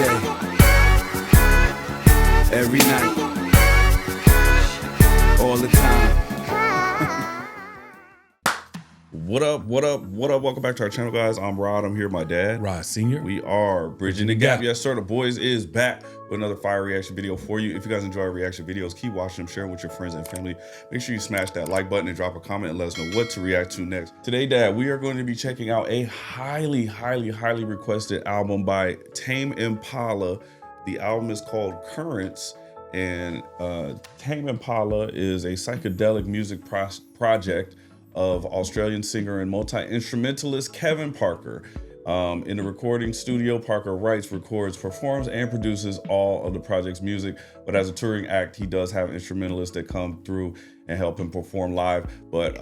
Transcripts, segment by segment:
day, every night, all the time. What up? Welcome back to our channel, guys. I'm Rod. I'm here with my dad. Rod Sr. We are Bridging the Gap. Yes, sir. The boys is back with another fire reaction video for you. If you guys enjoy our reaction videos, keep watching them, share them with your friends and family. Make sure you smash that like button and drop a comment and let us know what to react to next. Today, Dad, we are going to be checking out a highly requested album by Tame Impala. The album is called Currents, and Tame Impala is a psychedelic music project of Australian singer and multi-instrumentalist Kevin Parker. In the recording studio, Parker writes, records, performs, and produces all of the project's music. But as a touring act, he does have instrumentalists that come through and help him perform live. But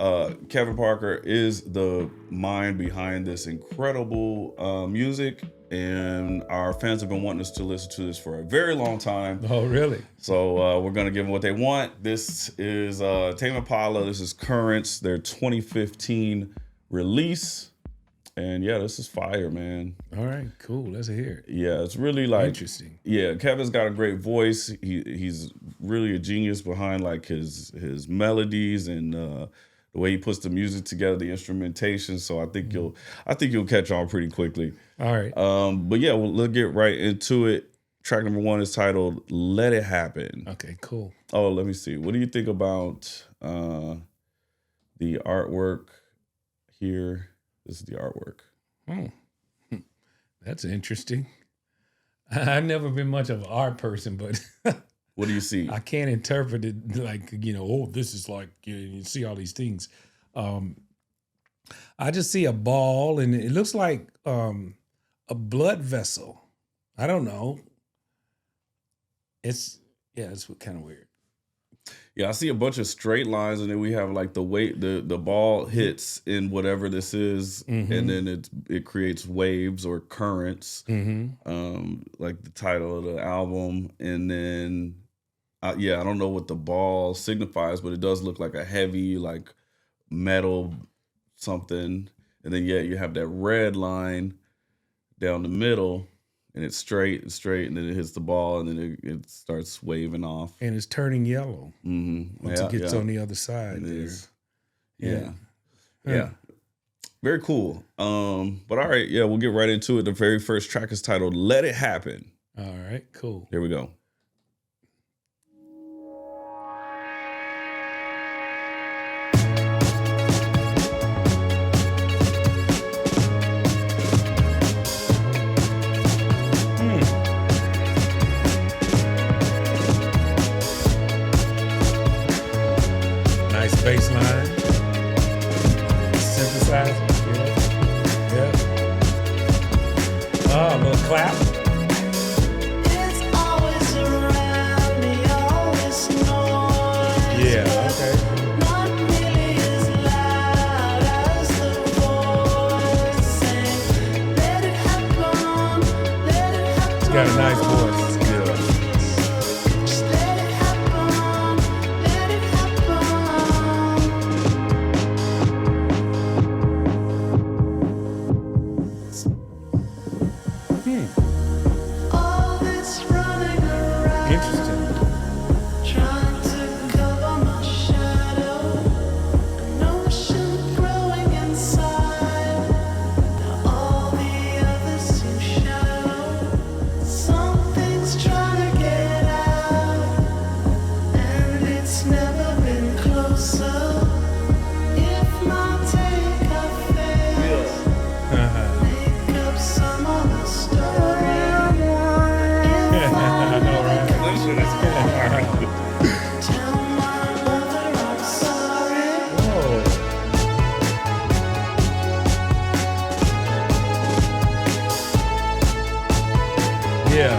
Kevin Parker is the mind behind this incredible music, and our fans have been wanting us to listen to this for a very long time. Oh, really? So we're gonna give them what they want. This is Tame Impala. This is Currents, their 2015 release. And yeah, this is fire, man. All right, cool. Let's hear it. Yeah, it's really like interesting. Yeah, Kevin's got a great voice. He's really a genius behind like his melodies and the way he puts the music together, the instrumentation. So I think you'll catch on pretty quickly. All right. But yeah, let's get right into it. Track number 1 is titled "Let It Happen." Okay, cool. Oh, let me see. What do you think about the artwork here? This is the artwork. Oh, that's interesting. I've never been much of an art person, but what do you see? I can't interpret it like, oh, this is like, you see all these things. I just see a ball, and it looks like a blood vessel. I don't know. It's kind of weird. Yeah, I see a bunch of straight lines, and then we have like the weight, the ball hits in whatever this is, and then it creates waves or currents, like the title of the album. And then, yeah, I don't know what the ball signifies, but it does look like a heavy, like metal something. And then, yeah, you have that red line down the middle. And it's straight, and then it hits the ball, and then it starts waving off. And it's turning yellow once it gets on the other side. It there. is. Yeah. Very cool. But all right, yeah, we'll get right into it. The very first track is titled "Let It Happen." All right, cool. Here we go. Bass line, synthesizer, yeah. Oh, a little clap. It's always around me, always noise. Yeah, okay. Not nearly as loud as the voice saying, let it happen, let it happen. He's got a nice voice. Just let it happen, let it happen. All this running around, Interesting. trying to cover my shadow, an ocean growing inside. Now all the others seem shallow. Something's trying to get out, and it's never been closer. If my takeoff fails, make up some other story. If I tell my mother I'm sorry. Whoa. Yeah.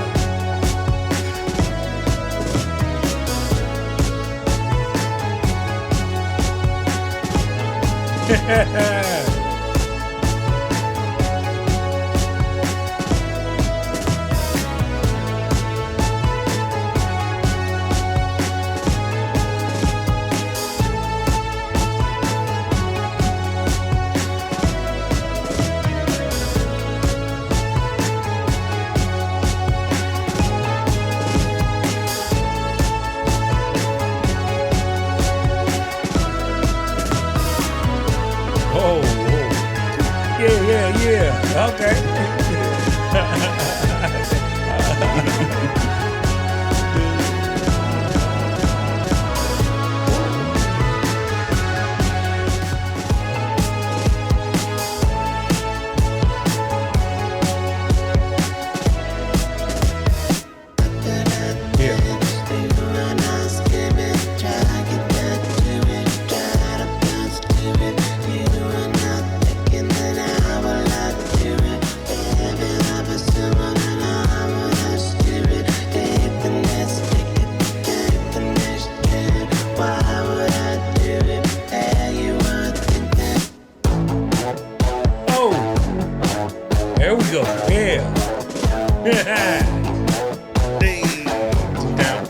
There we go. Yeah. Down.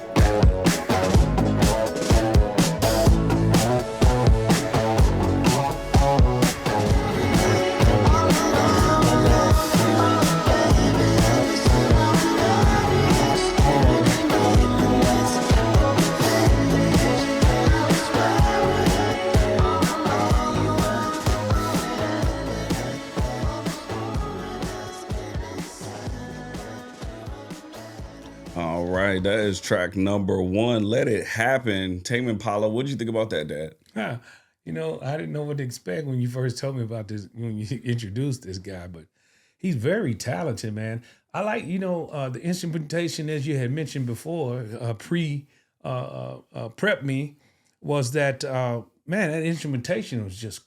All right, that is track number 1. Let It Happen. Tame Impala. What did you think about that, Dad? You know, I didn't know what to expect when you first told me about this, when you introduced this guy, but he's very talented, man. I like, the instrumentation, as you had mentioned before, prep me, was that, man, that instrumentation was just,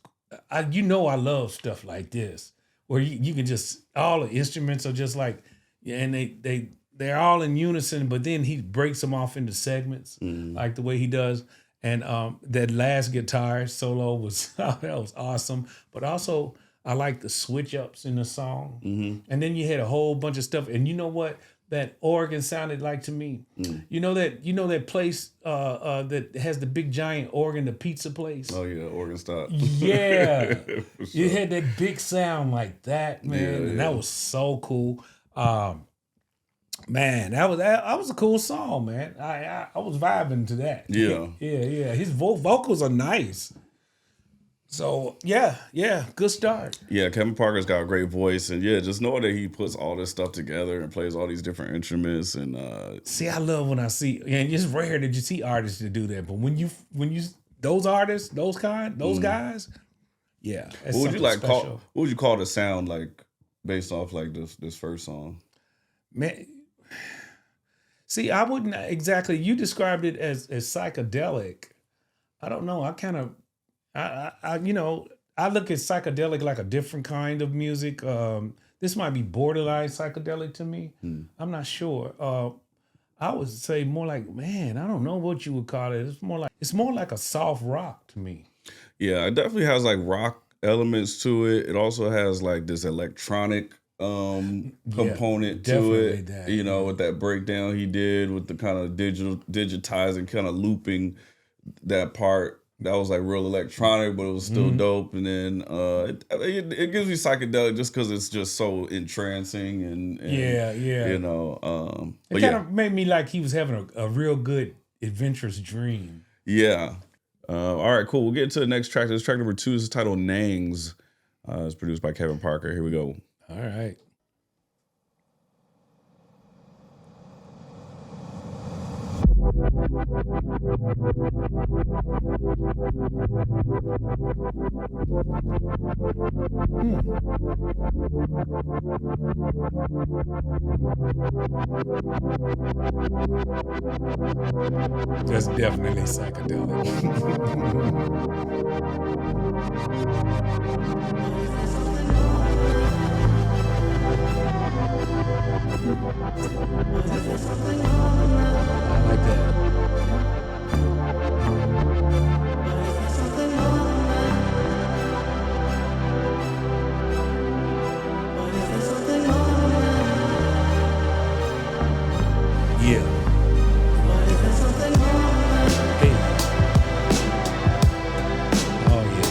I love stuff like this, where you can just, all the instruments are just like, and they're all in unison, but then he breaks them off into segments, like the way he does. And that last guitar solo was that was awesome. But also, I like the switch ups in the song. And then you had a whole bunch of stuff. And you know what that organ sounded like to me? You know that place that has the big giant organ, the pizza place? Oh yeah, organ stop. Yeah. For You sure. had that big sound like that, man. Yeah, And yeah. that was so cool. Man, that was a cool song, man. I was vibing to that. Yeah. Yeah. His vocals are nice. So yeah, good start. Yeah, Kevin Parker's got a great voice, and yeah, just know that he puts all this stuff together and plays all these different instruments, and See, I love when I see, and it's rare that you see artists to do that, but when you those artists, those guys, yeah. That's what would you something like special. call? What would you call the sound like based off like this first song? Man, see, I wouldn't exactly. You described it as psychedelic. I don't know. I kind of, I look at psychedelic like a different kind of music. This might be borderline psychedelic to me. I'm not sure. I would say more like, man, I don't know what you would call it. It's more like a soft rock to me. Yeah, it definitely has like rock elements to it. It also has like this electronic component to definitely it. that, With that breakdown he did with the kind of digitizing, kind of looping that part. That was like real electronic, but it was still dope. And then it gives me psychedelic just because it's just so entrancing and Yeah. It It kind of made me like he was having a real good adventurous dream. Yeah. All right, cool. We'll get to the next track. This track number 2 is titled Nangs. It's produced by Kevin Parker. Here we go. All right. That's definitely psychedelic. I like that. Yeah. Hey. Oh yeah.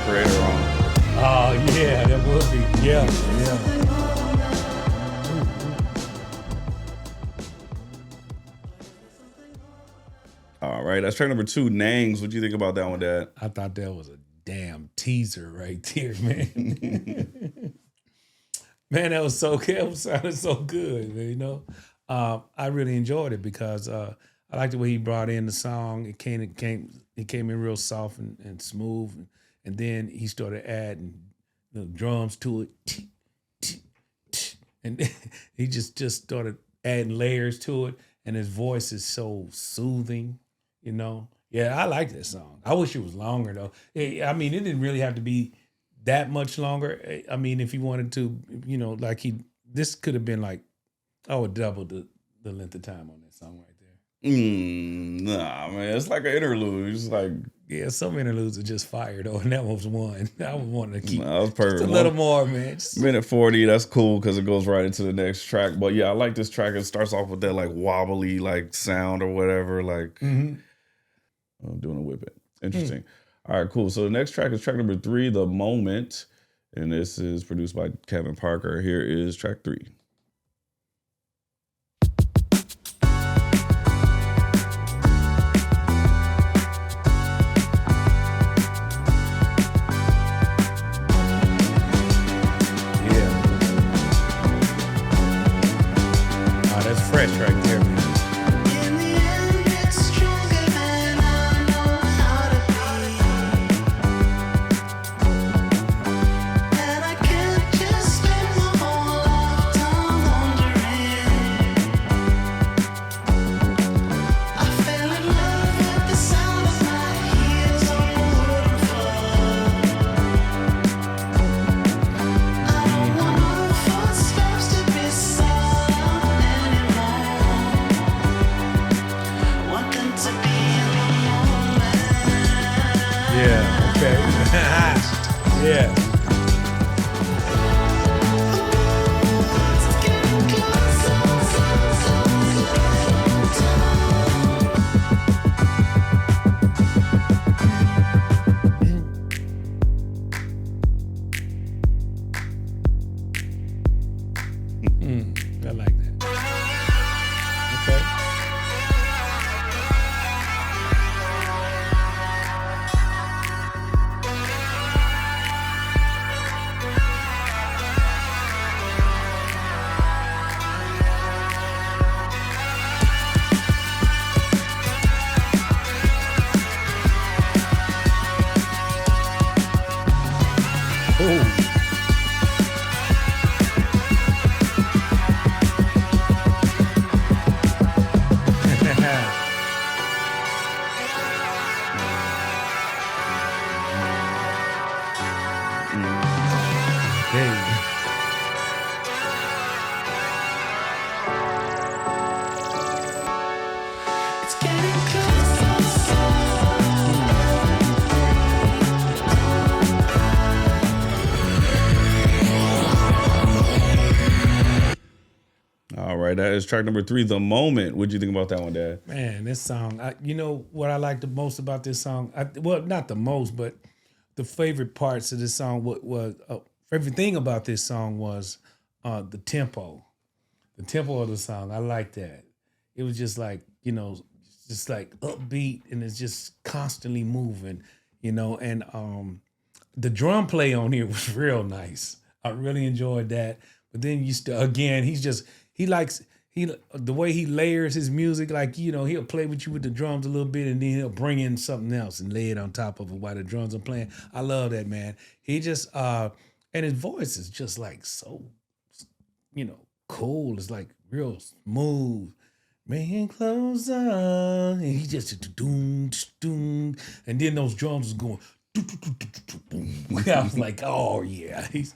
Creator on. Oh yeah, that would be. Yeah. All right, that's track number 2, Nangs. What do you think about that one, Dad? I thought that was a damn teaser right there, man. Man, that was so good. It sounded so good, man, you know. I really enjoyed it because I liked the way he brought in the song. It came in real soft and smooth, and then he started adding the drums to it, and he just started adding layers to it, and his voice is so soothing, you know. Yeah, I like this song. I wish it was longer though. I mean, it didn't really have to be that much longer. I mean, if he wanted to, you know, like this could have been like, I would double the length of time on that song right there. Nah, man, it's like an interlude. It's like, yeah, some interludes are just fire though, and that was one. I would want to keep that was perfect. just a little more, man. Just, minute 40, that's cool because it goes right into the next track. But yeah, I like this track. It starts off with that like wobbly like sound or whatever. Like I'm doing a whip it. Interesting. All right, cool. So the next track is track number 3, The Moment. And this is produced by Kevin Parker. Here is track 3. fresh right there, man. In the end, it's stronger than I know how to be. And I can't just spend my whole lifetime wondering. I fell in love with the sound of my heels on the wooden floor. I don't want my footsteps to be silent anymore. Want them to be in the moment. Yeah, okay. Yeah. It's getting closer. I like that. Okay. Oh. Hey. It's getting closer. All right, that is track number 3, The Moment. What'd you think about that one, Dad? Man, this song, you know what I like the most about this song? Well, not the most, but the favorite parts of this song, favorite thing about this song was the tempo. The tempo of the song, I like that. It was just like, you know, just like upbeat and it's just constantly moving, you know, and the drum play on here was real nice. I really enjoyed that. But then the way he layers his music, like, you know, he'll play with you with the drums a little bit and then he'll bring in something else and lay it on top of it while the drums are playing. I love that, man. He just, and his voice is just like so, you know, cool. It's like real smooth. Man, closer. And he just doom, doom. And then those drums is going. I was like, oh yeah, this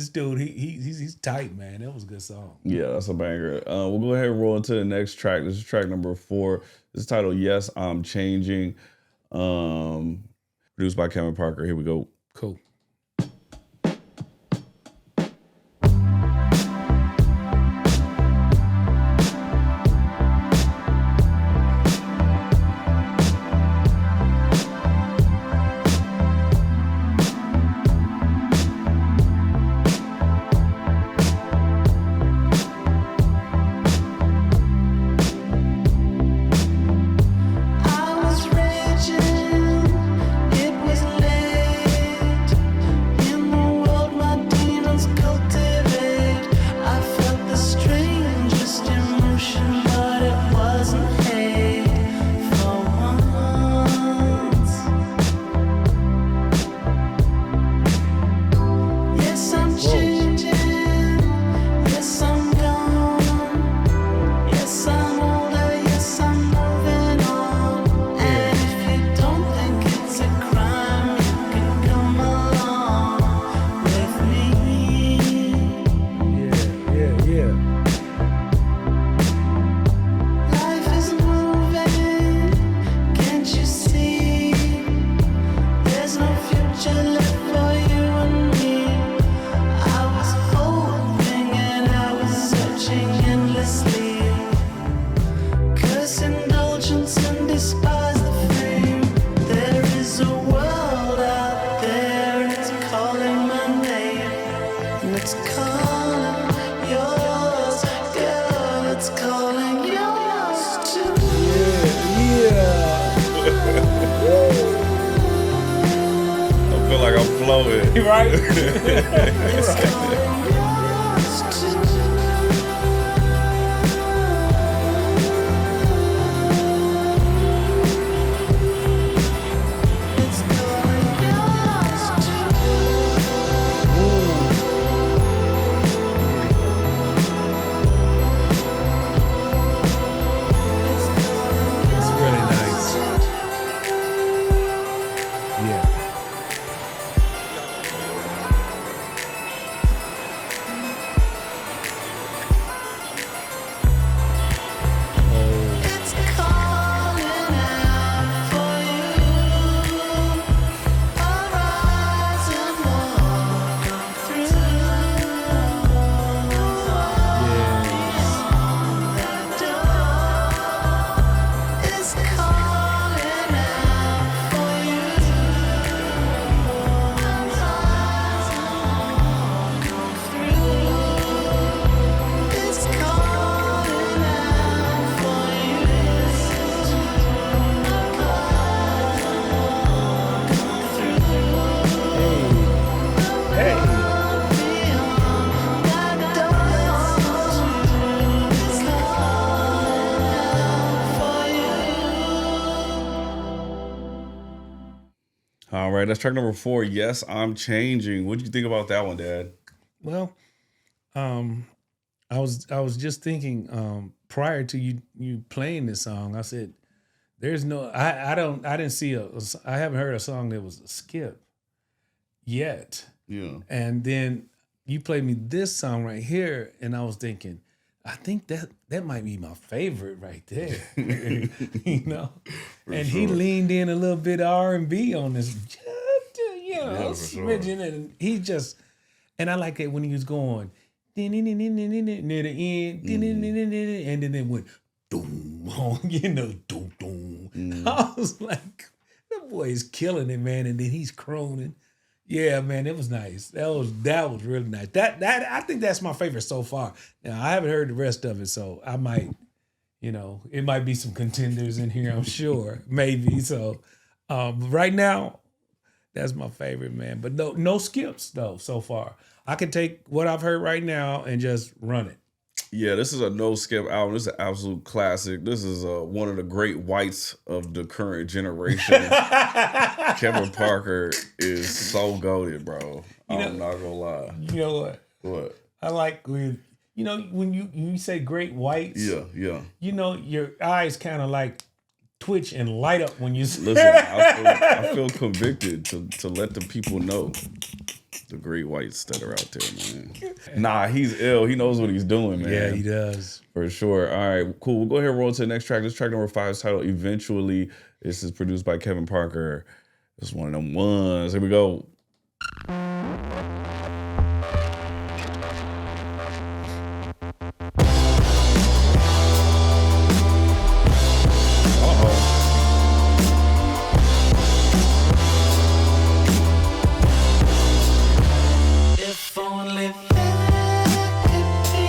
dude, he's tight, man. That was a good song. Yeah, that's a banger. We'll go ahead and roll into the next track. This is track number 4. This is titled Yes, I'm Changing. Produced by Kevin Parker. Here we go. Cool. flowing. Right? It's really nice. Yeah. It's calling out for you. Arise and walk through the door. It's calling out for you. Arise and walk through. It's calling out for you. Hey. All right, that's track number 4. Yes, I'm changing. What do you think about that one, Dad? Well, I was just thinking prior to you playing this song, I said, "There's no I didn't see I haven't heard a song that was a skip yet." Yeah. And then you played me this song right here, and I was thinking, I think that might be my favorite right there. You know, and he sure. leaned in a little bit R&B on this, Yeah, for sure. smidgen, and he just, and I like it when he was going near the end, and then it went doom, doom, doom. I was like, that boy is killing it, man, and then he's croning. Yeah, man, it was nice. That was really nice. That I think that's my favorite so far. Now I haven't heard the rest of it, so I might, it might be some contenders in here. I'm sure, maybe. So, right now, that's my favorite, man. But no skips though so far. I can take what I've heard right now and just run it. Yeah, this is a no skip album. This is an absolute classic. This is one of the great whites of the current generation. Kevin Parker is so goated, bro. I'm not gonna lie. You know what? What? I like when you say great whites. Yeah. Your eyes kind of like twitch and light up when you say. Listen, I feel convicted to let the people know the great whites that are out there, man. Nah, he's ill. He knows what he's doing, man. Yeah, he does. For sure. All right, cool. We'll go ahead and roll to the next track. This track number 5 is titled Eventually. This is produced by Kevin Parker. This is one of them ones. Here we go. If only there could be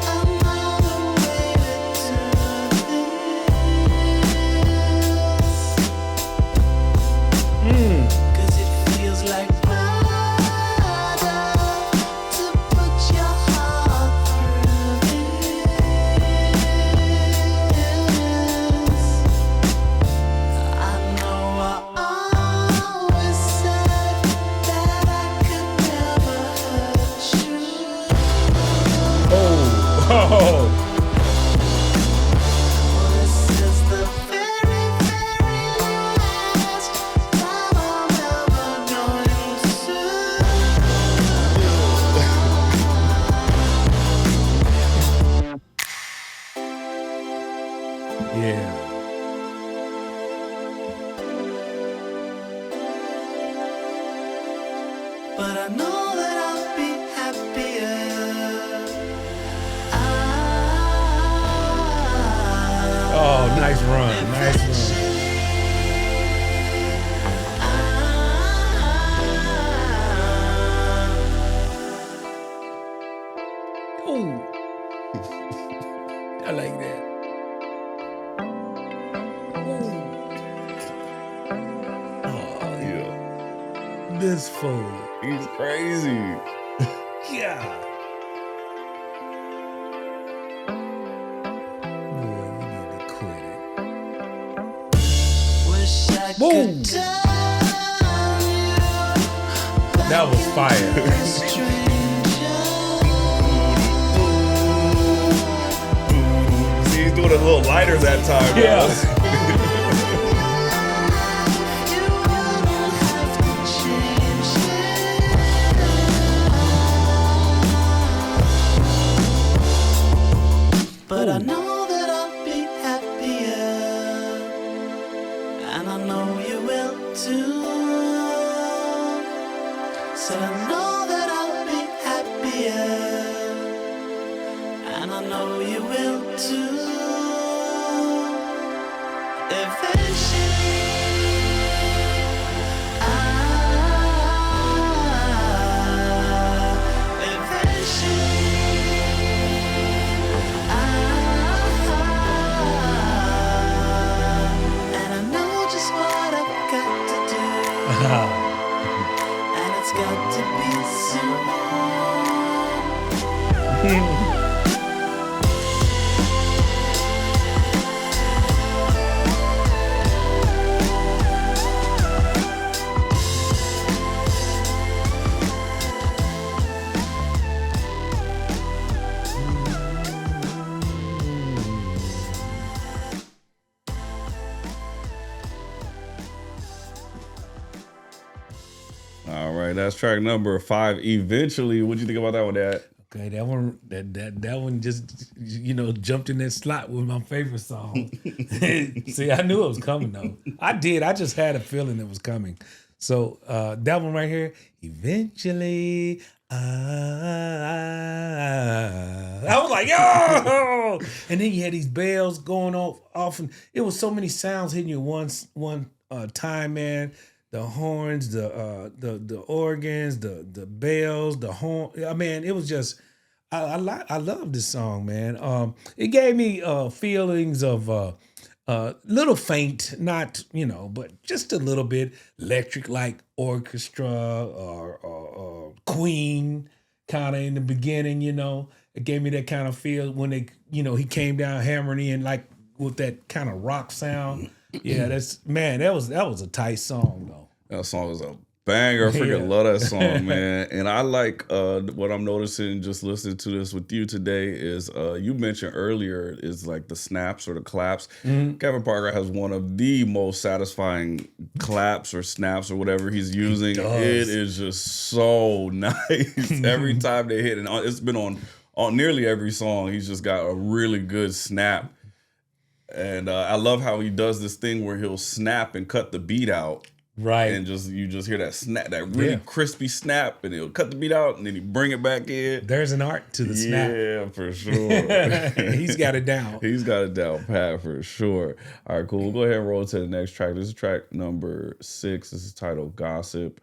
another way to do this. 'Cause it feels like murder to put your heart through this. I know I always said that I could never hurt you. Oh. This is the very, very last time I'm ever going Yeah. but I know that I'll be happier. Oh, nice run. Nice run. Ooh. I like that. Ooh. Yeah. this fool. He's crazy. Yeah. Boy, you need to quit it. Wish I Boom. could tell you That was fire. See, he's doing it a little lighter that time. Yeah. Guys. But I know that I'll be happier, and I know you will too. Said I know that I'll be happier, and I know you will too. Eventually, and I know just what I've got to do, and it's got to be soon. All right, that's track number 5. Eventually, what'd you think about that one, Dad? Okay, that one just jumped in that slot with my favorite song. See, I knew it was coming though. I did. I just had a feeling it was coming. So that one right here, eventually. I was like, yo! And then you had these bells going off, and it was so many sounds hitting you one time, man. The horns, the organs, the bells, the horn. I mean, it was just I love this song, man. It gave me feelings of little faint, not but just a little bit Electric Light Orchestra or Queen kind of in the beginning. It gave me that kind of feel when he came down hammering in like with that kind of rock sound. Yeah, that was a tight song though. That song is a banger. I freaking love that song, man. And I like what I'm noticing just listening to this with you today is you mentioned earlier is like the snaps or the claps. Mm-hmm. Kevin Parker has one of the most satisfying claps or snaps or whatever he's using. It is just so nice every time they hit. And it's been on nearly every song. He's just got a really good snap. And I love how he does this thing where he'll snap and cut the beat out. Right. And you just hear that snap, that really crispy snap, and he'll cut the beat out and then he bring it back in. There's an art to the snap. Yeah, for sure. He's got it down. He's got it down pat for sure. All right, cool. We'll go ahead and roll to the next track. This is track number 6. This is titled Gossip.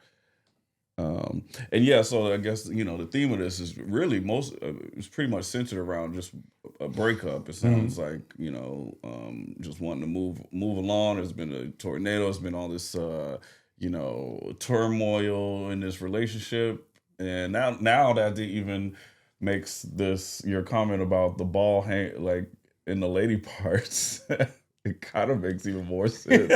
And yeah, so I guess the theme of this is really it's pretty much centered around just a breakup. It sounds like just wanting to move along. There's been a tornado. There's been all this turmoil in this relationship, and now that it even makes your comment about the ball hang like in the lady parts. It kind of makes even more sense.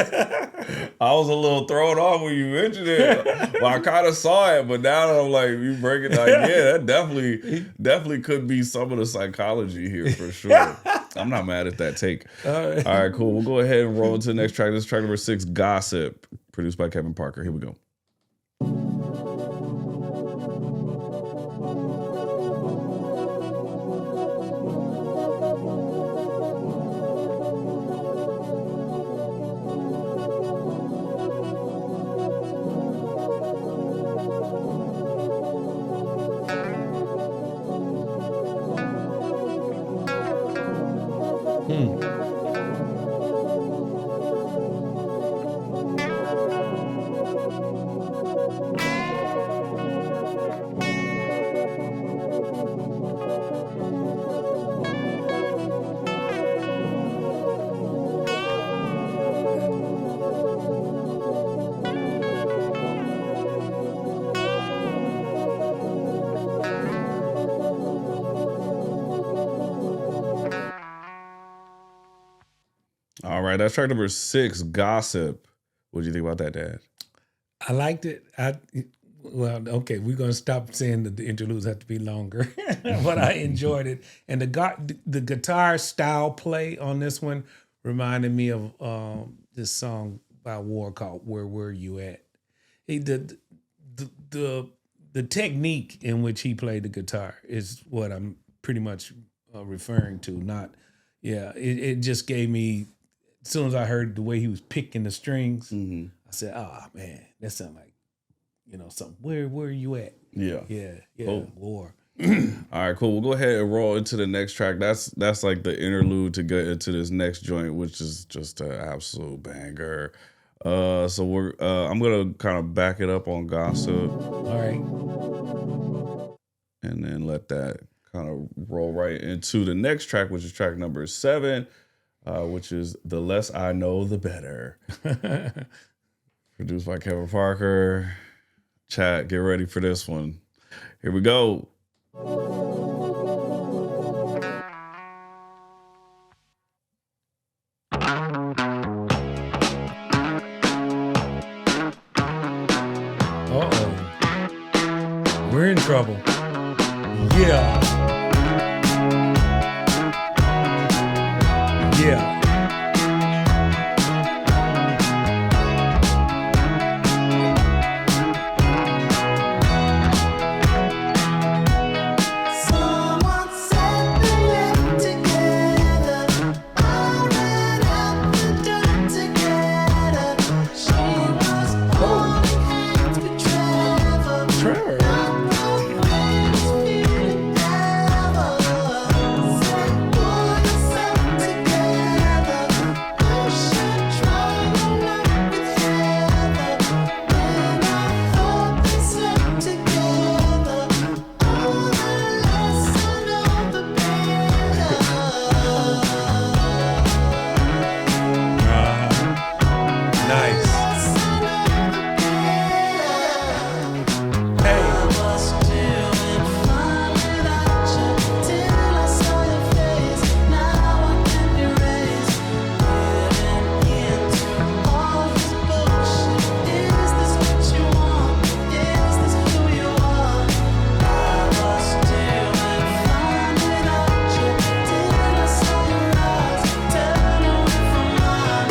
I was a little thrown off when you mentioned it. Well, I kind of saw it, but now I'm like, you break it like, yeah, that definitely could be some of the psychology here for sure. I'm not mad at that take. All right, cool. We'll go ahead and roll into the next track. This is track number 6, Gossip, produced by Kevin Parker. Here we go. right, that's track number 6, Gossip. What do you think about that, Dad? I liked it. Well, okay, we're gonna stop saying that the interludes have to be longer, but I enjoyed it. And the guitar style play on this one reminded me of this song by War called "Where Were You At." The technique in which he played the guitar is what I'm pretty much referring to. It just gave me. As soon as I heard the way he was picking the strings, I said, "Oh man, that sounds like." Something. Where are you at? Yeah. Cool. War. All right, cool. We'll go ahead and roll into the next track. That's like the interlude to get into this next joint, which is just an absolute banger. So I'm gonna kind of back it up on Gossip. All right. And then let that kind of roll right into the next track, which is track number 7, which is The Less I Know, The Better. Produced by Kevin Parker. Chat, get ready for this one. Here we go. Uh-oh. We're in trouble. Yeah. Someone said we lived together. I ran out the door together. She was holding hands with Trevor. Not the friends feeling ever. Said, pull yourself together. You should try your luck with Heather. When I thought they slept together, all the less I know, the better. Nice. I was doing fine without you till I saw your face. Now I can be raised, getting into all this bullshit. Is this what you want? Is this who you are? I was doing fine without you till I saw your eyes turn away from mine.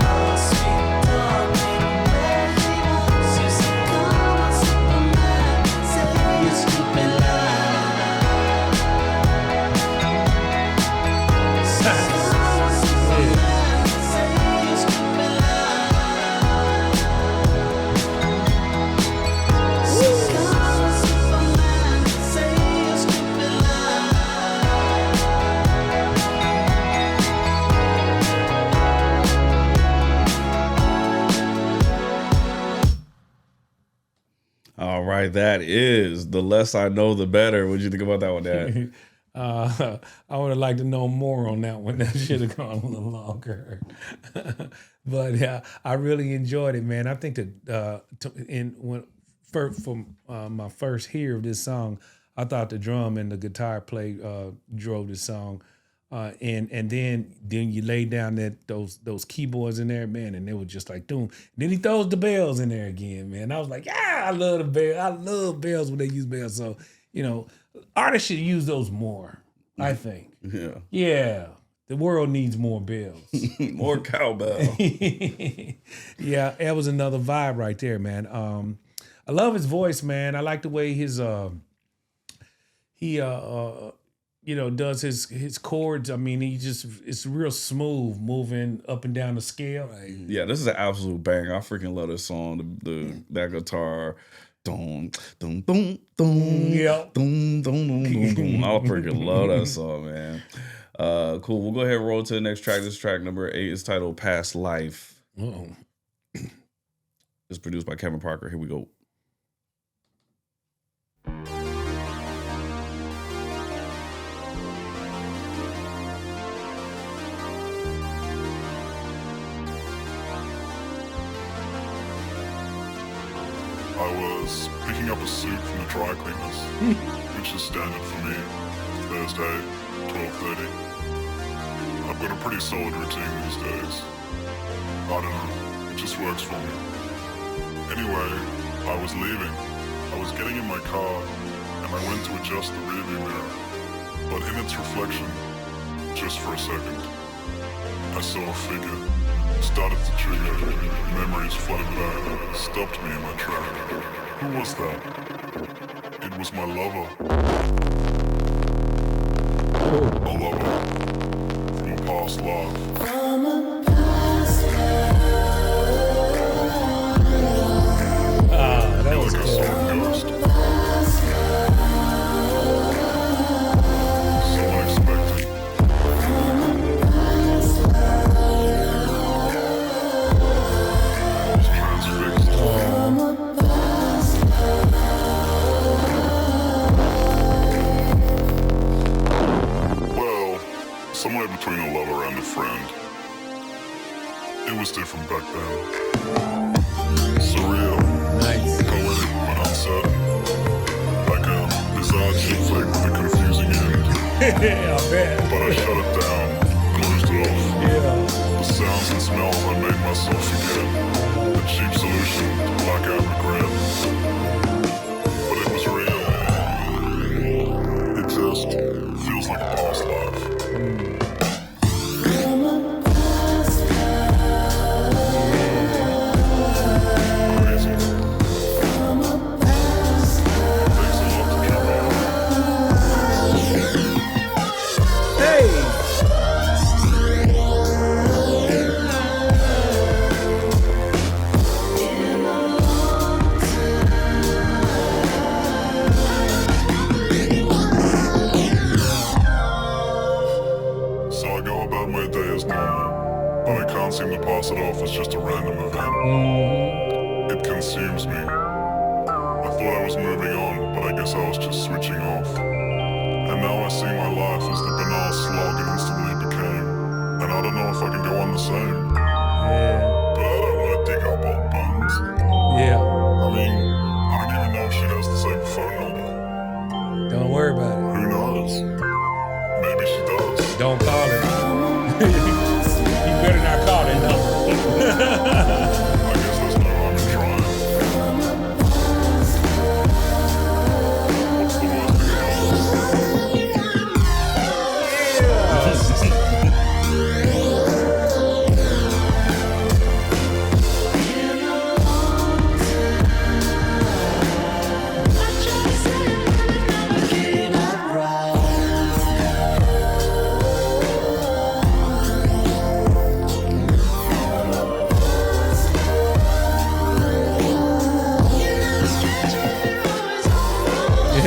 Oh, sweet darling, where he wants you, so come on, Superman, say your stupid lie. Come on, Superman, say your stupid lie. Come on, Superman, say your stupid All right, that is The Less I Know, The Better. What'd you think about that one, Dad? I would have liked to know more on that one. That should have gone a little longer. But yeah, I really enjoyed it, man. I think that from my first hear of this song, I thought the drum and the guitar play drove the song. And then you lay down those keyboards in there, man, and they were just like doom. Then he throws the bells in there again, man. I was like, yeah, I love the bell. I love bells when they use bells. So artists should use those more. I think. Yeah. Yeah, the world needs more bells. More cowbell. Yeah, that was another vibe right there, man. I love his voice, man. I like the way his does his chords. I mean, it's real smooth moving up and down the scale. Yeah, this is an absolute banger. I freaking love this song. That guitar. Dum, dum, dum, dum, Yep. dum, dum, dum, dum, dum. I freaking love that song, man. Cool. We'll go ahead and roll to the next track. This track number 8 is titled Past Life. Uh-oh. It's produced by Kevin Parker. Here we go. I was picking up a suit from the dry cleaners, which is standard for me, Thursday, 12:30. I've got a pretty solid routine these days. I don't know, it just works for me. Anyway, I was leaving. I was getting in my car, and I went to adjust the rearview mirror. But in its reflection, just for a second, I saw a figure. Started to trigger. Memories flooded back. Stopped me in my track. Who was that? It was my lover. A lover from a past life. That was Like I cool. saw a ghost. So unexpected. I was transfixed. Well, somewhere between a lover and a friend. It was different back then. Surreal. Nice. Poetic but uncertain. Like a bizarre chick flick with a confusing end. Yeah, I bet. But I shut it down, closed it off. Yeah. The sounds and smells I made myself forget. A cheap solution to black out regret. But it was real. It just feels like a past life. Crazy. Takes a lot to keep up. Hey. So I go about my day as normal, but I can't seem to pass it off as just a random event. It consumes me. I thought I was moving on, but I guess I was just switching off. And now I see my life as the banal slog it instantly became. And I don't know if I can go on the same. Yeah. But I don't want to dig up old bones. Yeah. I mean, I don't even know if she has the same phone number. Don't worry about it. Who knows? Maybe she does. Don't call it. You better not call that number. I guess there's no harm in trying. What's the worst that can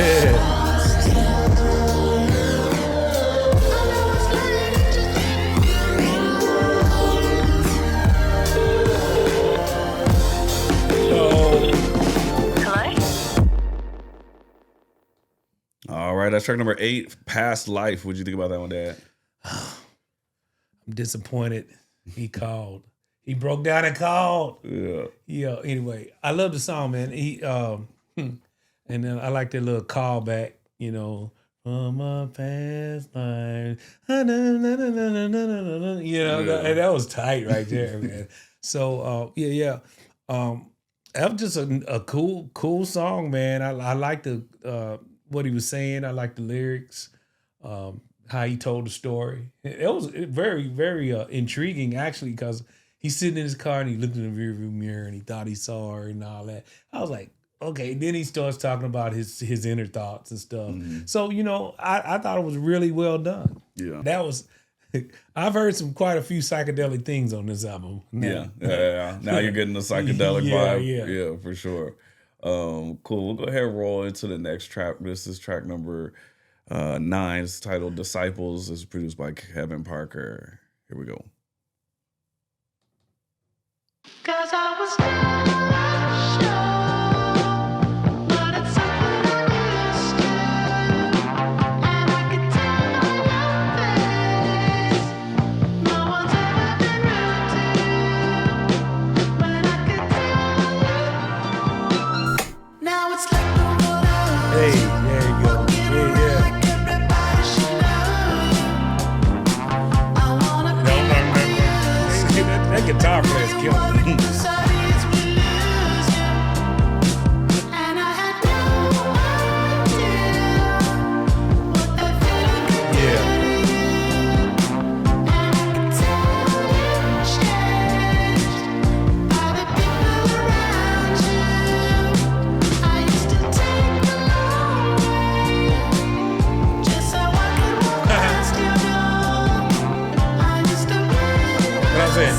Yeah. All right, that's track number 8, Past Life. What'd you think about that one, Dad? I'm disappointed. He called. He broke down and called. Yeah. Yeah. Anyway, I love the song, man. And then I like that little callback. You know, from my past life. You know, and that was tight right there, man. So yeah. That was just a cool song, man. I like the what he was saying. I like the lyrics. How he told the story. It was very, very intriguing, actually, because he's sitting in his car and he looked in the rearview mirror and he thought he saw her and all that. I was like, okay. Then he starts talking about his inner thoughts and stuff. Mm-hmm. So, you know, I thought it was really well done. Yeah. That was, I've heard quite a few psychedelic things on this album. Yeah. Now you're getting the psychedelic Yeah, vibe. yeah. For sure. Cool. We'll go ahead and roll into the next track. This is track number 9. It's titled Disciples. It's produced by Kevin Parker. Here we go. Cause I was not sure, but it's something I understood, and I could tell on your face. No one's ever been rude to you, but I could tell. Now it's like the water. Hey, there you go. Yeah. Like everybody should know. I want guitar player's killing it.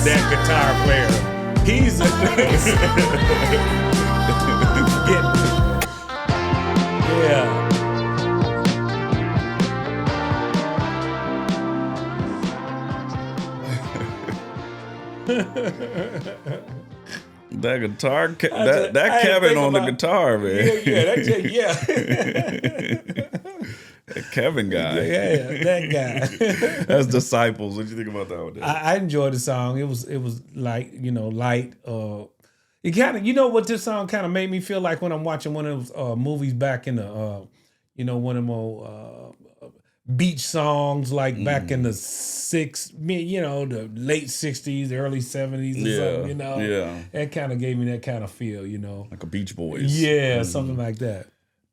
That guitar player, he's a yeah. That guitar, that Kevin on the guitar, man. Yeah. That Kevin guy. Yeah, that guy. That's Disciples. What do you think about that one? I enjoyed the song. It was like, light. It kind of, what this song kind of made me feel like when I'm watching one of those movies back in the, one of them old beach songs, like back in the the late 60s, early 70s or something, Yeah. That kind of gave me that kind of feel, Like a Beach Boys. Yeah, something like that.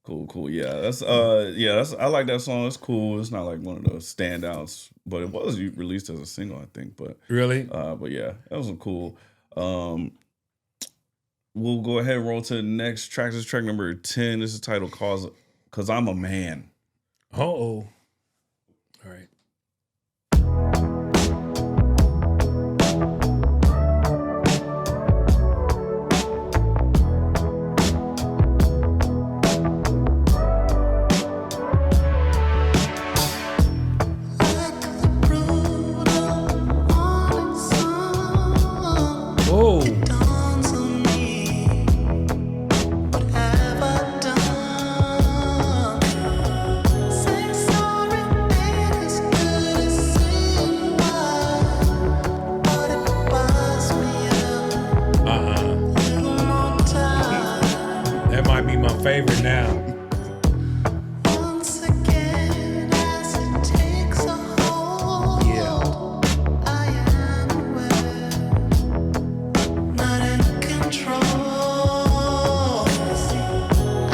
Cool. Yeah, that's I like that song. It's cool. It's not like one of those standouts, but it was released as a single, I think. But really, but yeah, that was cool. We'll go ahead and roll to the next track. This is track number 10. This is titled "Cause I'm a Man." All right. Favorite now. Once again, as it takes a hold, I am aware, not in control. I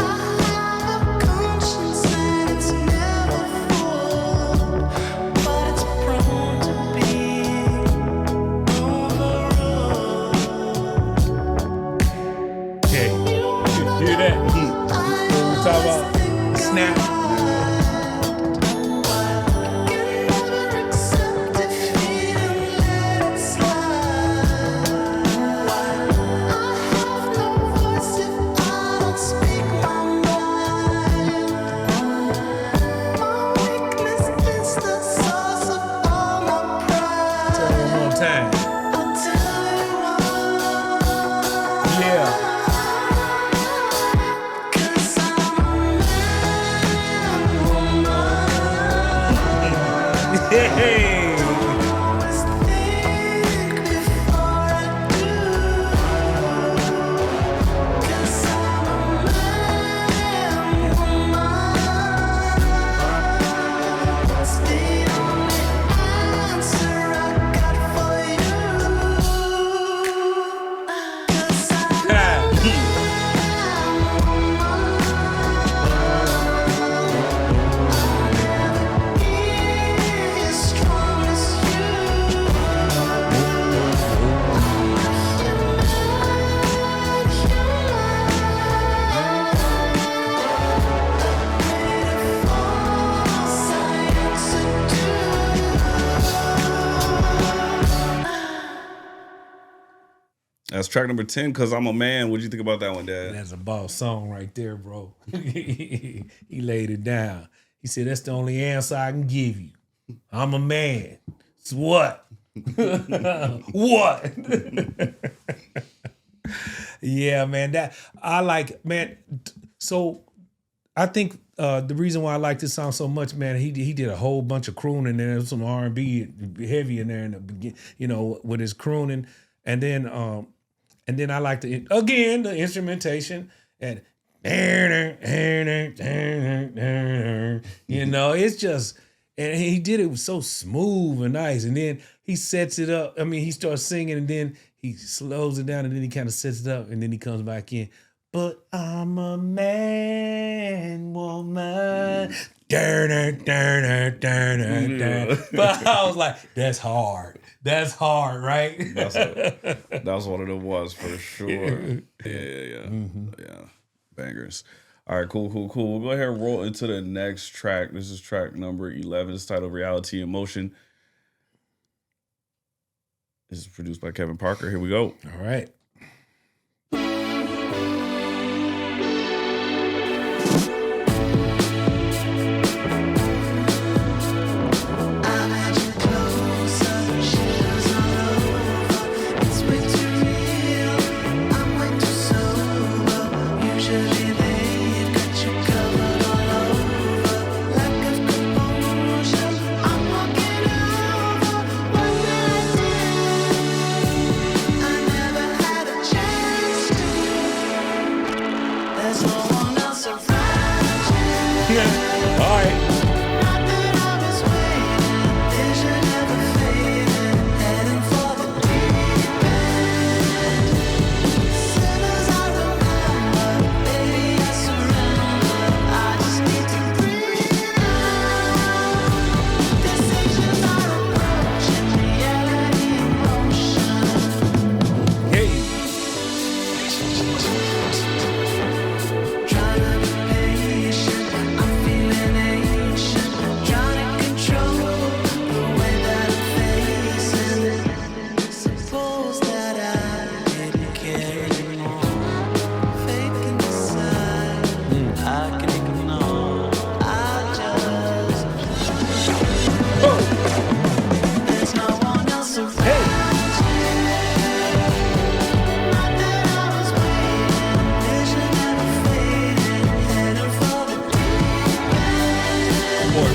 have a conscience and it's never full, but it's prone to being overruled. Okay, you hear that? Talk about snap. That's track number 10, "Cause I'm a Man." What do you think about that one, Dad? That's a boss song right there, bro. He laid it down. He said, that's the only answer I can give you. I'm a man. It's what? What? Yeah, man. That I like, man. So I think the reason why I like this song so much, man, he did a whole bunch of crooning and there's some R&B heavy in there in the beginning, with his crooning, and then I like the instrumentation and it's just And he did it so smooth and nice. And then he sets it up. I mean, he starts singing and then he slows it down and then he kind of sets it up and then he comes back in. But I'm a man, woman. But I was like, that's hard. That's hard, right? That was one of them ones for sure. Yeah. Yeah. Bangers. All right, cool. We'll go ahead and roll into the next track. This is track number 11. It's titled Reality in Motion. This is produced by Kevin Parker. Here we go. All right. All right.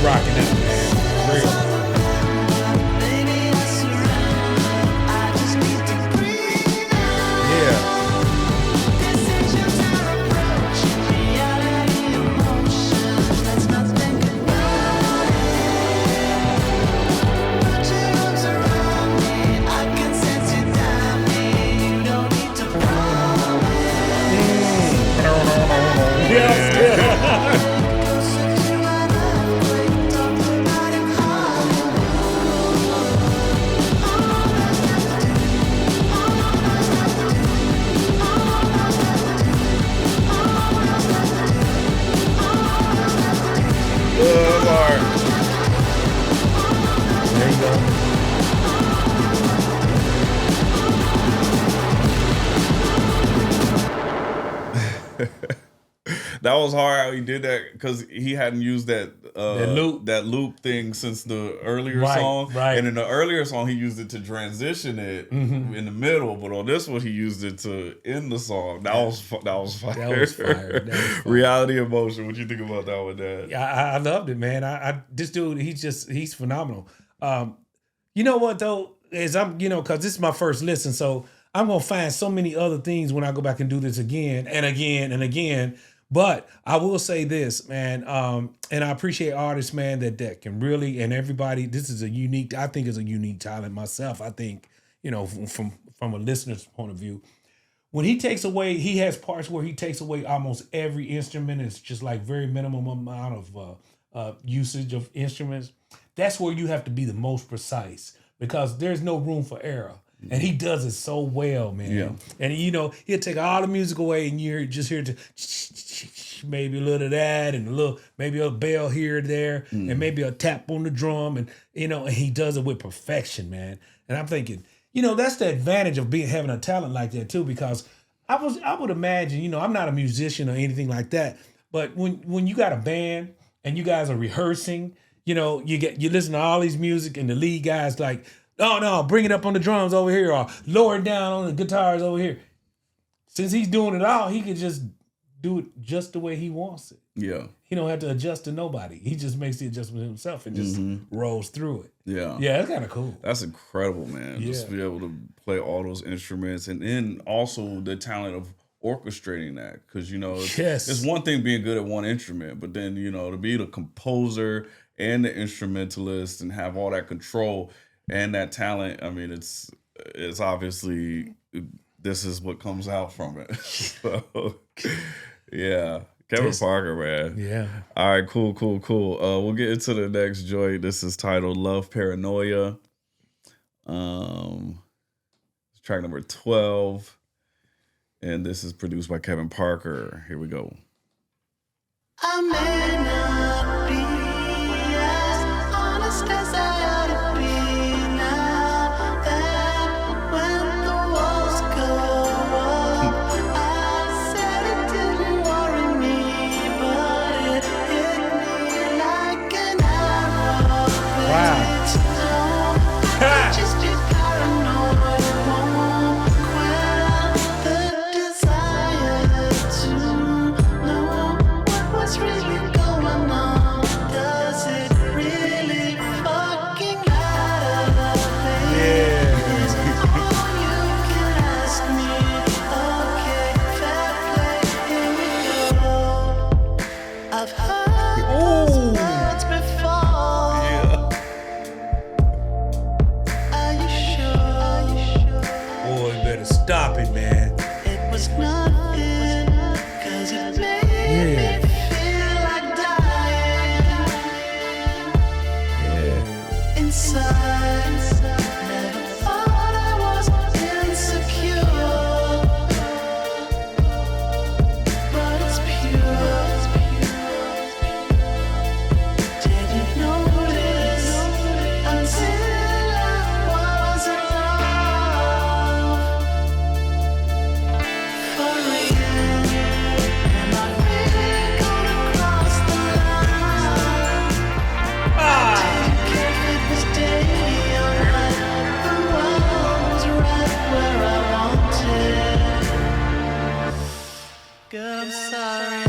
Rocking out, man. Real. There you go. That was hard how he did that because he hadn't used that loop thing since the earlier song. Right. And in the earlier song, he used it to transition it in the middle. But on this one, he used it to end the song. That was fire. That was fire. Reality in Motion. What you think about that one, Dad? Yeah, I loved it, man. This dude, he's phenomenal. You know what though? Is because this is my first listen, so I'm gonna find so many other things when I go back and do this again and again and again. But I will say this, man, and I appreciate artists, man, that can really, and everybody, this is I think is a unique talent myself. I think, from a listener's point of view, when he takes away, he has parts where he takes away almost every instrument. It's just like very minimum amount of usage of instruments. That's where you have to be the most precise because there's no room for error. And he does it so well, man. Yeah. And he'll take all the music away and you're just hear maybe a little of that and maybe a bell here or there and maybe a tap on the drum and and he does it with perfection, man. And I'm thinking, that's the advantage of having a talent like that too, because I would imagine, I'm not a musician or anything like that, but when you got a band and you guys are rehearsing, you listen to all these music and the lead guy's like, no, bring it up on the drums over here or lower it down on the guitars over here. Since he's doing it all, he could just do it just the way he wants it. Yeah. He don't have to adjust to nobody. He just makes the adjustment himself and just rolls through it. Yeah. Yeah, that's kind of cool. That's incredible, man. Just to be able to play all those instruments and then also the talent of orchestrating that. Because, it's one thing being good at one instrument, but then, to be the composer and the instrumentalist and have all that control and that talent. I mean, it's obviously this is what comes out from it. So, yeah. Kevin Parker, man. Yeah. All right, cool. We'll get into the next joint. This is titled Love Paranoia. Track number 12. And this is produced by Kevin Parker. Here we go. I may not be as honest as I ought to be now that when the walls go up, I said it didn't worry me, but it hit me like an arrow. Wow. It's no, I just be paranoid, won't quell the desire to know what's really going on. Does it really fucking matter? Yeah. Is all you can ask me? Okay, fair play, here we go. I've heard those words before. Are you sure? Boy, you better stop it, man. It was nothing, 'cause it made me feel like dying inside. Never thought I was insecure, but it's pure. Didn't notice until I was in love. For real, am I really gonna cross the line? Didn't care if it was day or night. The world was right where I wanted. Girl, I'm sorry.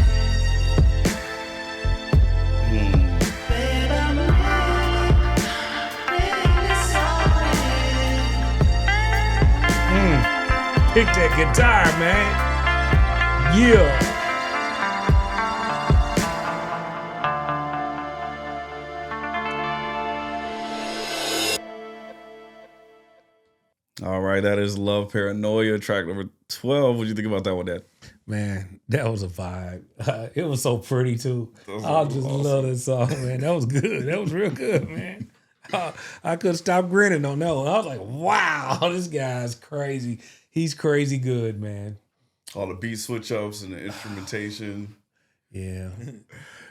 Babe, I'm really sorry. Pick that guitar, man. Yeah. All right, that is Love Paranoia, track number 12. What do you think about that one, Dad? Man, that was a vibe. It was so pretty too. was I just awesome. love that song, man. That was good. That was real good, man. I couldn't stop grinning on that one. I was like, wow, this guy's crazy. He's crazy good, man. All the beat switch ups and the instrumentation. Yeah.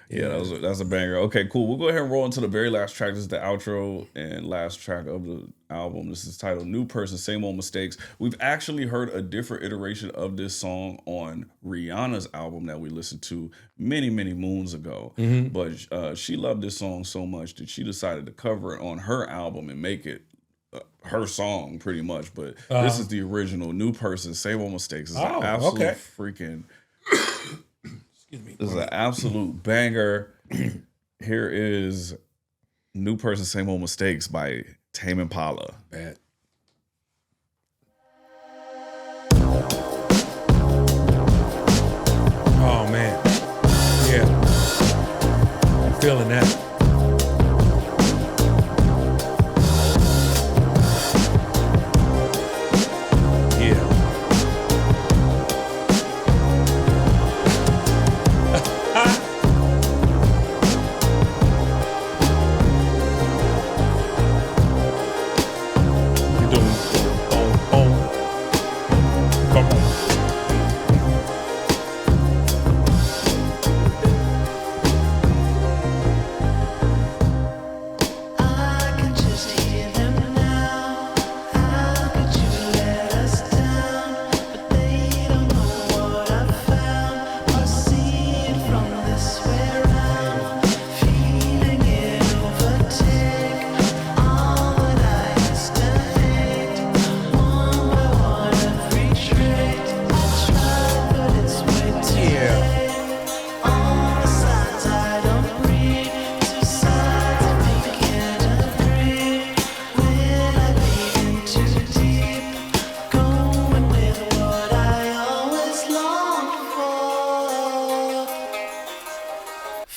Yeah, that's a banger. Okay, cool. We'll go ahead and roll into the very last track. This is the outro and last track of the album. This is titled New Person, Same Old Mistakes. We've actually heard a different iteration of this song on Rihanna's album that we listened to many, many moons ago. But she loved this song so much that she decided to cover it on her album and make it her song pretty much. But this is the original New Person, Same Old Mistakes. It's an absolute freaking... This is an absolute banger. Here is New Person, Same Old Mistakes by Tame Impala. Bad. Oh, man. Yeah. I'm feeling that.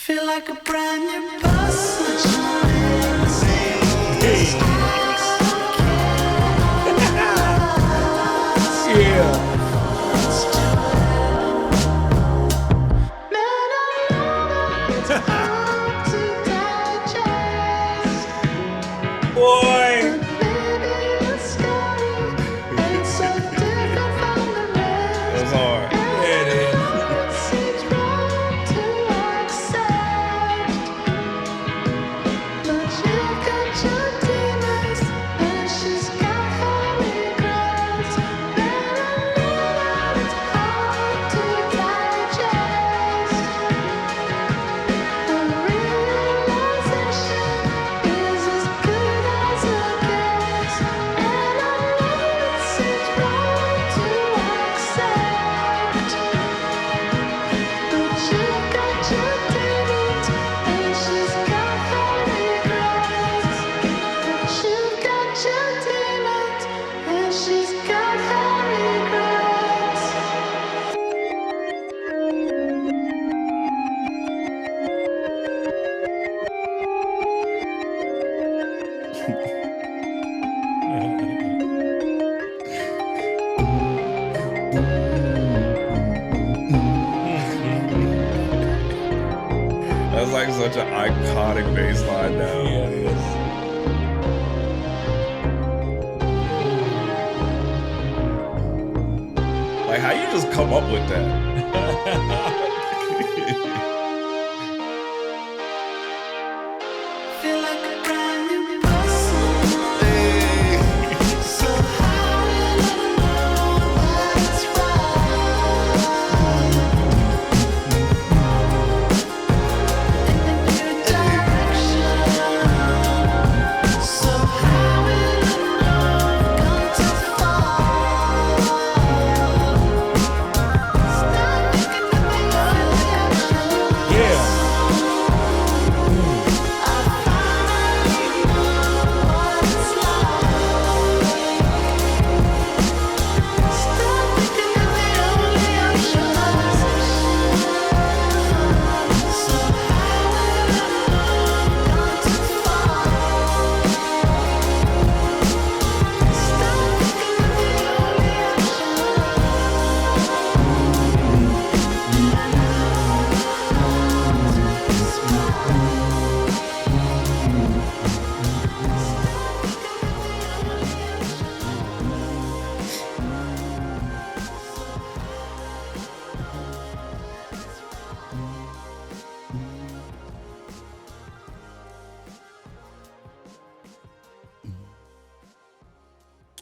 Feel like a brand new person. Yeah. Boy. That's hard. Yeah, it is. She's got her regrets. That's like such an iconic bass line now. Yeah, it is. Like, how you just come up with that? Feel like a brand new person. So how will I know what's right? In a new direction. So how will I know gone too far? Start thinking of the only option. Yeah.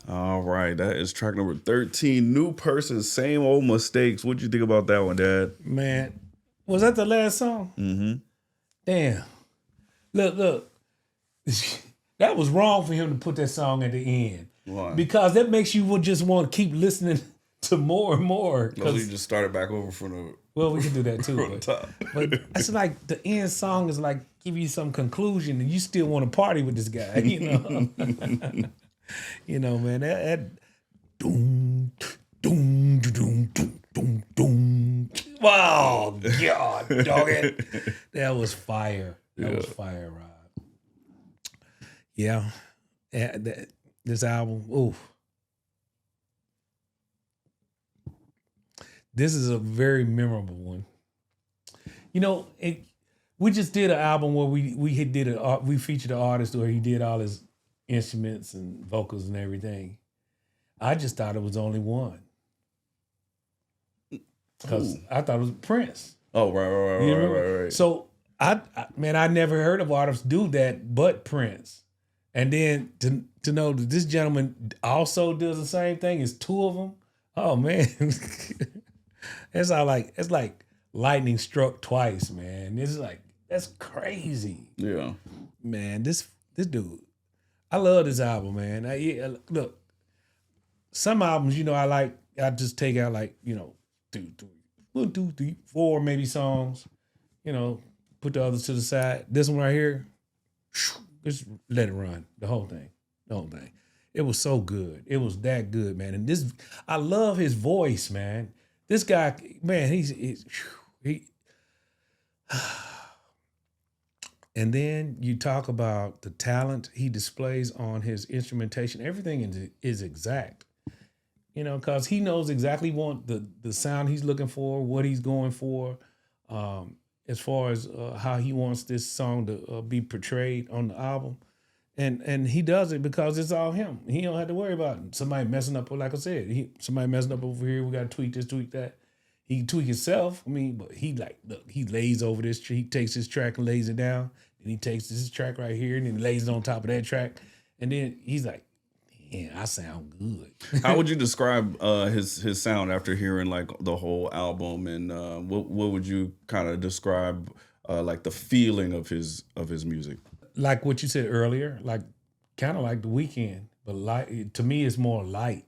All right, that is track number 13. New person, same old mistakes. What'd you think about that one, Dad? Man, was that the last song? Mm-hmm. Damn. Look. That was wrong for him to put that song at the end. Why? Because that makes you would just want to keep listening to more and more. Because you just started back over from the, Well, we can do that too. from the top. But it's like the end song is like give you some conclusion and you still want to party with this guy, you know? You know, man, that doom, doom, doom, doom, doom, doom. Wow, God, dog it. That was fire. That was fire, Rob. Yeah. This album, oof. This is a very memorable one. You know, we just did an album where we featured an artist where he did all his instruments and vocals and everything. I just thought it was only one. Because I thought it was Prince. Oh, right. So I never heard of artists do that but Prince. And then to know that this gentleman also does the same thing, it's two of them. Oh man. It's like lightning struck twice, man. It's like, that's crazy. Yeah. Man, this dude, I love this album, man. Look, some albums, you know, I just take out like, you know, 1, 2, 3, 4 maybe songs, you know, put the others to the side. This one right here, just let it run, the whole thing. It was so good. It was that good, man. And I love his voice, man. This guy, man, he And then you talk about the talent he displays on his instrumentation. Everything is exact, you know, because he knows exactly what the sound he's looking for, what he's going for, as far as how he wants this song to be portrayed on the album. And he does it because it's all him. He don't have to worry about somebody messing up. Like I said, somebody messing up over here. We got to tweak this, tweak that. He can tweak himself. I mean, but he look, he lays over this. He takes his track and lays it down. And he takes this track right here and then lays it on top of that track. And then he's like, man, I sound good. How would you describe his sound after hearing like the whole album? And what would you kind of describe like the feeling of his music? Like what you said earlier, like kind of like The Weeknd, but like to me, it's more light.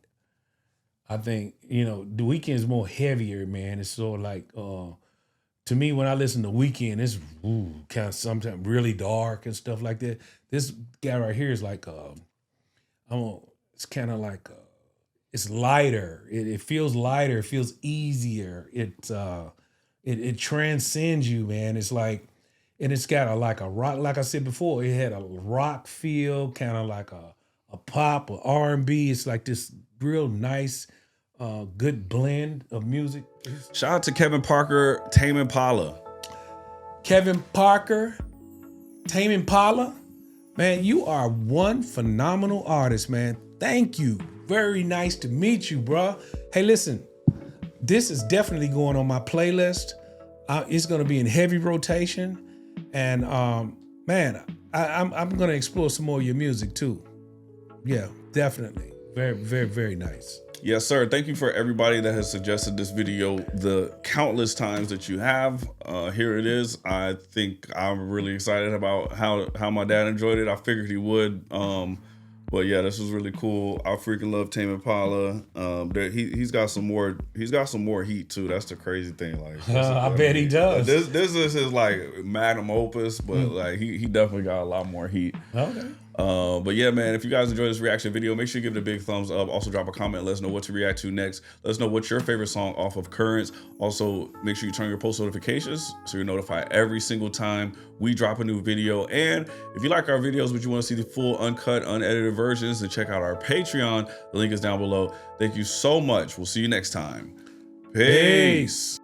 I think, you know, The Weeknd is more heavier, man. It's sort of like, to me, when I listen to Weeknd, it's kind of sometimes really dark and stuff like that. This guy right here is like, it's kind of like, it's lighter. It feels lighter. It feels easier. It transcends you, man. It's like, and it's got a rock, like I said before, it had a rock feel, kind of like a pop or R&B. It's like this real nice, good blend of music. Shout out to Kevin Parker, Tame Impala. Kevin Parker, Tame Impala, man, you are one phenomenal artist, man. Thank you. Very nice to meet you, bro. Hey, listen, this is definitely going on my playlist. It's going to be in heavy rotation. And man, I'm gonna explore some more of your music too. Yeah, definitely. Very, very, very nice. Yes, sir. Thank you for everybody that has suggested this video the countless times that you have. Here it is. I think I'm really excited about how my dad enjoyed it. I figured he would. But yeah, this was really cool. I freaking love Tame Impala. He's got some more heat too. That's the crazy thing. Like I bet he does. This is his like magnum opus, but like he definitely got a lot more heat. Okay. But yeah, man, if you guys enjoyed this reaction video, make sure you give it a big thumbs up. Also drop a comment, let us know what to react to next. Let us know what's your favorite song off of Currents. Also, make sure you turn your post notifications so you're notified every single time we drop a new video. And if you like our videos, but you want to see the full uncut, unedited versions, then check out our Patreon. The link is down below. Thank you so much. We'll see you next time. Peace.